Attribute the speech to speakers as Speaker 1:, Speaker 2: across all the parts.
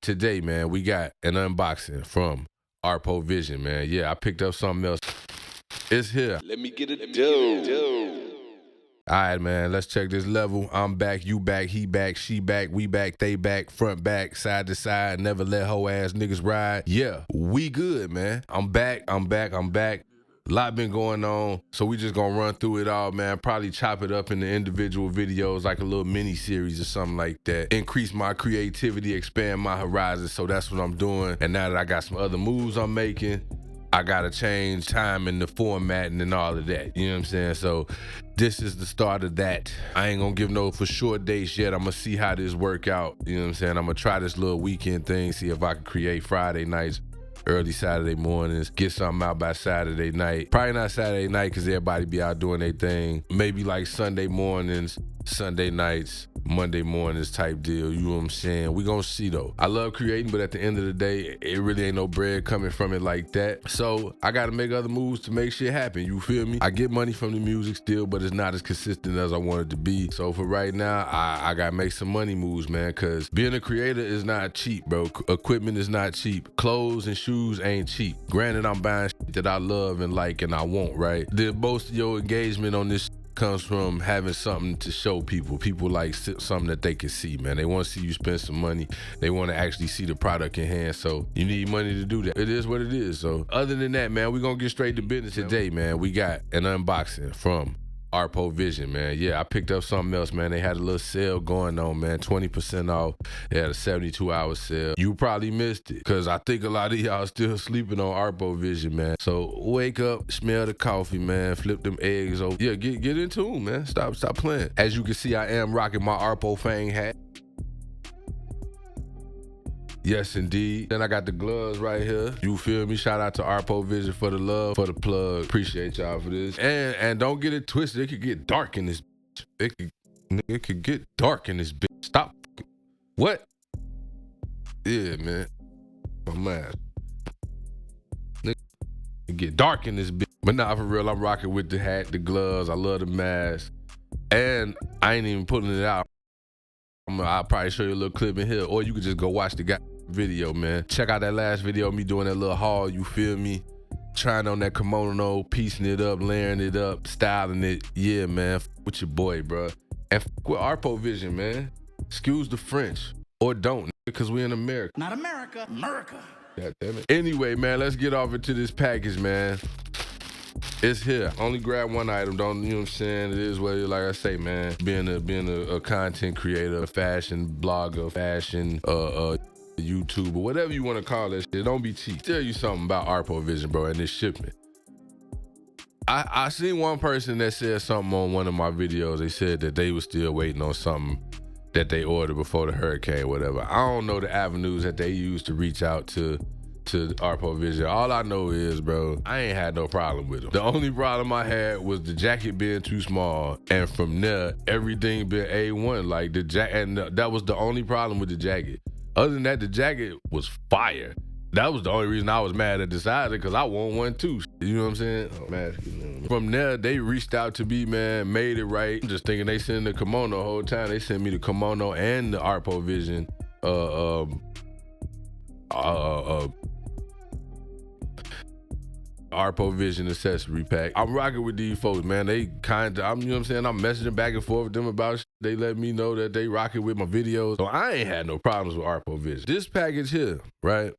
Speaker 1: Today, man, we got an unboxing from Arepo Vision, man. Yeah, I picked up something else. It's here.
Speaker 2: Let me get it dough.
Speaker 1: All right, man, let's check this level. I'm back, you back, he back, she back, we back, they back, front back, side to side, never let hoe ass niggas ride. Yeah, we good, man. I'm back. A lot been going on, so we just gonna run through it all, man. Probably chop it up into individual videos, like a little mini series or something like that. Increase my creativity, expand my horizons, so that's what I'm doing. And now that I got some other moves I'm making, I gotta change time and the formatting and all of that. You know what I'm saying? So this is the start of that. I ain't gonna give no for sure dates yet. I'm gonna see how this work out. You know what I'm saying? I'm gonna try this little weekend thing, see if I can create Friday nights, early Saturday mornings, get something out by Saturday night. Probably not Saturday night because everybody be out doing their thing. Maybe like Sunday mornings, Sunday nights, Monday mornings type deal. You know what I'm saying? We gonna see though. I love creating, but at the end of the day, it really ain't no bread coming from it like that. So I gotta make other moves to make shit happen. You feel me? I get money from the music still, but it's not as consistent as I want it to be. So for right now, I gotta make some money moves, man, because being a creator is not cheap, bro. Equipment is not cheap. Clothes and shoes ain't cheap. Granted, I'm buying shit that I love and like and I want, right? Most of your engagement on this comes from having something to show people. People like something that they can see, man. They want to see you spend some money. They want to actually see the product in hand. So you need money to do that. It is what it is. So other than that, man, we're going to get straight to business today, man. We got an unboxing from Arepo Vision, man. Yeah, I picked up something else, man. They had a little sale going on, man. 20% off. They had a 72-hour sale. You probably missed it because I think a lot of y'all still sleeping on Arepo Vision, man. So wake up, smell the coffee, man. Flip them eggs over. Yeah, get into them, man. Stop playing. As you can see, I am rocking my Arepo Fang hat. Yes, indeed. Then I got the gloves right here. You feel me? Shout out to Arepo Vision for the love, for the plug. Appreciate y'all for this. And don't get it twisted. It could get dark in this bitch. It could get dark in this bitch. Stop. What? Yeah, man. My mask. It get dark in this bitch. But nah, for real, I'm rocking with the hat, the gloves. I love the mask. And I ain't even pulling it out. I'll probably show you a little clip in here, or you could just go watch the video, man. Check out that last video of me doing that little haul, you feel me? Trying on that kimono, piecing it up, layering it up, styling it. Yeah, man, with your boy, bro. And with Arepo Vision, man. Excuse the French, or don't, because we in America.
Speaker 3: Not America, America.
Speaker 1: God damn it. Anyway, man, let's get off into this package, man. It's here. Only grab one item. Don't, you know what I'm saying? It is what it is. Like I say, man, being a content creator, a fashion blogger, fashion YouTuber, whatever you want to call that shit, don't be cheap. Tell you something about Arepo Vision, bro, and this shipment. I seen one person that said something on one of my videos. They said that they were still waiting on something that they ordered before the hurricane, whatever. I don't know the avenues that they use to reach out to Arepo Vision. All I know is, bro, I ain't had no problem with them. The only problem I had was the jacket being too small, and from there, everything been A1. Like the jacket, and that was the only problem with the jacket. Other than that, the jacket was fire. That was the only reason I was mad at the size, because I want one too. You know what I'm saying? Oh, man. From there, they reached out to me, man, made it right. I'm just thinking they sent the kimono the whole time. They sent me the kimono and the Arepo Vision Arepo Vision accessory pack. I'm rocking with these folks, man. They you know what I'm saying? I'm messaging back and forth with them about shit. They let me know that they rocking with my videos. So I ain't had no problems with Arepo Vision. This package here, right?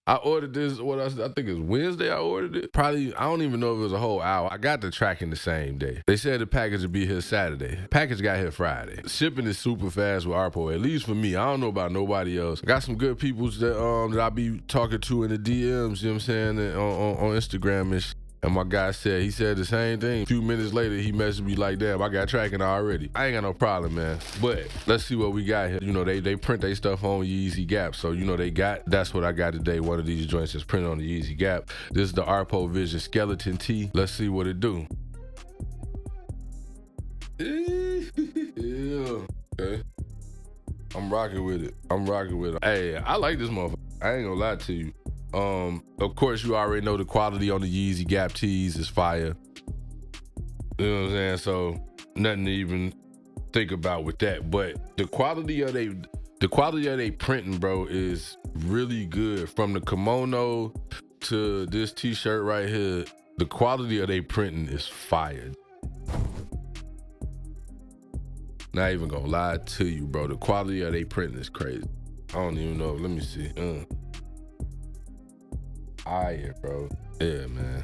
Speaker 1: I ordered this, I think it's Wednesday I ordered it. Probably, I don't even know if it was a whole hour. I got the tracking the same day. They said the package would be here Saturday. Package got here Friday. Shipping is super fast with Arepo, at least for me. I don't know about nobody else. I got some good people that I be talking to in the DMs, you know what I'm saying, on Instagram and shit. And my guy he said the same thing. A few minutes later, he messaged me like, damn, I got tracking already. I ain't got no problem, man. But let's see what we got here. You know, they print their stuff on Yeezy Gap. So, you know, that's what I got today. One of these joints is printed on the Yeezy Gap. This is the Arepo Vision skeleton tee. Let's see what it do. Yeah. Okay. I'm rocking with it. Hey, I like this motherfucker. I ain't gonna lie to you. Of course, you already know the quality on the Yeezy Gap tees is fire. You know what I'm saying? So nothing to even think about with that. But the quality of The quality of they printing, bro, is really good. From the kimono to this t-shirt right here, the quality of they printing is fire. Not even gonna lie to you, bro. The quality of they printing is crazy. I don't even know. Let me see. Fire, bro. Yeah, man.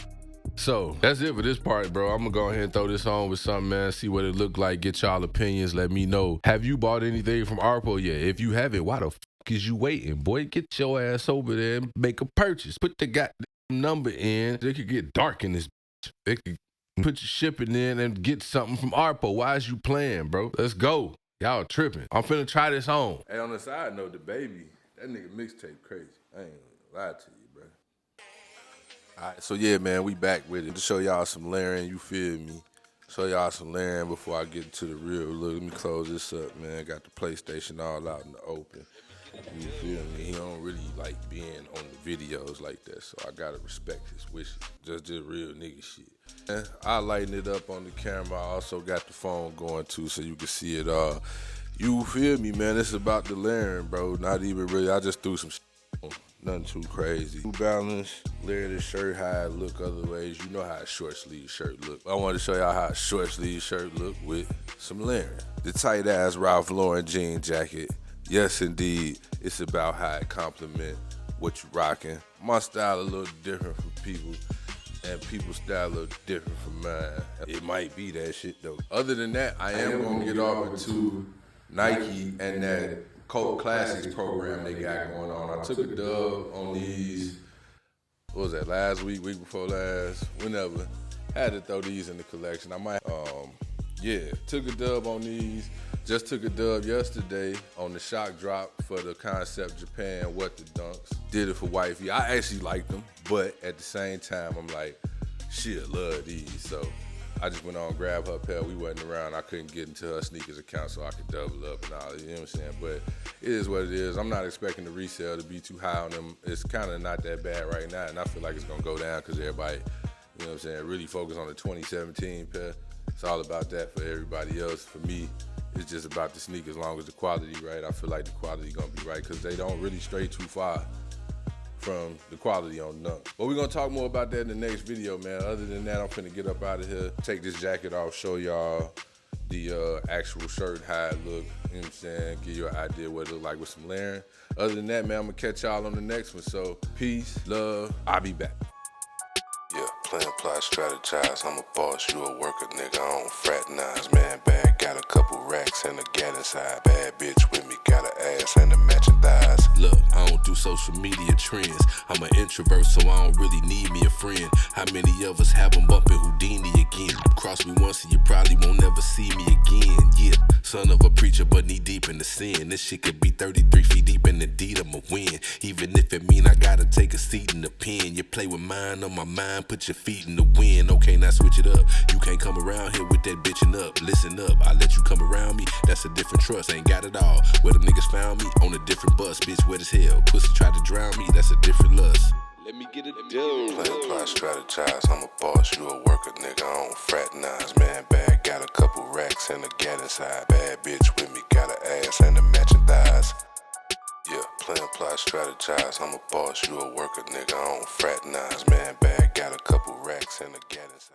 Speaker 1: So that's it for this part, bro. I'm gonna go ahead and throw this on with something, man. See what it look like. Get y'all opinions. Let me know. Have you bought anything from Arepo yet? If you haven't, why the fuck is you waiting, boy? Get your ass over there and make a purchase. Put the goddamn number in. It could get dark in this bitch. It could put your shipping in and get something from Arepo. Why is you playing, bro? Let's go. Y'all tripping. I'm finna try this on. Hey, on the side note, the baby, that nigga mixtape crazy. I ain't gonna lie to you, bro. All right, so yeah, man, we back with it. To show y'all some layering, you feel me? Show y'all some layering before I get to the real look. Let me close this up, man. Got the PlayStation all out in the open. You feel me? He don't really like being on the videos like that, so I gotta respect his wishes. Just real nigga shit. And I lighten it up on the camera. I also got the phone going too, so you can see it all. You feel me, man? It's about the layering, bro. Not even really. I just threw some shit on. Nothing too crazy. New Balance, layer this shirt how it look other ways. You know how a short sleeve shirt look. I wanted to show y'all how a short sleeve shirt look with some layering. The tight ass Ralph Lauren jean jacket. Yes, indeed, it's about how it complement what you rocking. My style a little different from people, and people's style a little different from mine. It might be that shit though. Other than that, I am gonna get off into Nike and that Cult Classics program they got going on. I took a dub on these, what was that, last week before last, whenever. Had to throw these in the collection. I might, took a dub on these. Just took a dub yesterday on the shock drop for the Concept Japan What the Dunks. Did it for wifey. I actually liked them, but at the same time, I'm like, shit, love these. So I just went on and grabbed her pair. We wasn't around. I couldn't get into her sneakers account so I could double up and all that, you know what I'm saying? But it is what it is. I'm not expecting the resale to be too high on them. It's kind of not that bad right now, and I feel like it's going to go down because everybody, you know what I'm saying, really focus on the 2017 pair. It's all about that for everybody else. For me, it's just about the sneaker as long as the quality right. I feel like the quality going to be right because they don't really stray too far from the quality on Dunk. But we're gonna talk more about that in the next video, man. Other than that, I'm finna get up out of here, take this jacket off, show y'all the actual shirt, how it look, you know what I'm saying? Give you an idea what it look like with some layering. Other than that, man, I'm gonna catch y'all on the next one. So peace, love, I'll be back.
Speaker 3: Yeah, plan, plot, strategize. I'm a boss, you a worker, nigga. I don't fraternize, man. Bag, got a couple racks and a gat inside. Bad bitch with me, got an ass and a matching thighs.
Speaker 1: Look, I don't do social media trends. I'm an introvert, so I don't really need me a friend. How many of us have them bumping Houdini again? Cross me once and you probably won't never see me again. Yeah, son of a preacher, but knee deep in the sin. This shit could be 33 feet deep and indeed I'ma win. Even if it mean I gotta take a seat in the pen. You play with mine on my mind, put your feet in the wind. Okay, now switch it up. You can't come around here with that bitching up. Listen up, I let you come around me. That's a different trust, ain't got it all. Where them niggas found me? On a different bus, bitch, wet as hell. Pussy tried to drown me, that's a different lust.
Speaker 2: Let me get it done.
Speaker 3: Plan, plot, strategize. I'm a boss, you a worker, nigga. I don't fraternize, man. Bag, got a couple racks and a gat inside. Bad bitch with me, got an ass and a matching thighs. Yeah, plan, plot, strategize. I'm a boss, you a worker, nigga. I don't fraternize, man. Bag, got a couple racks and a gat inside.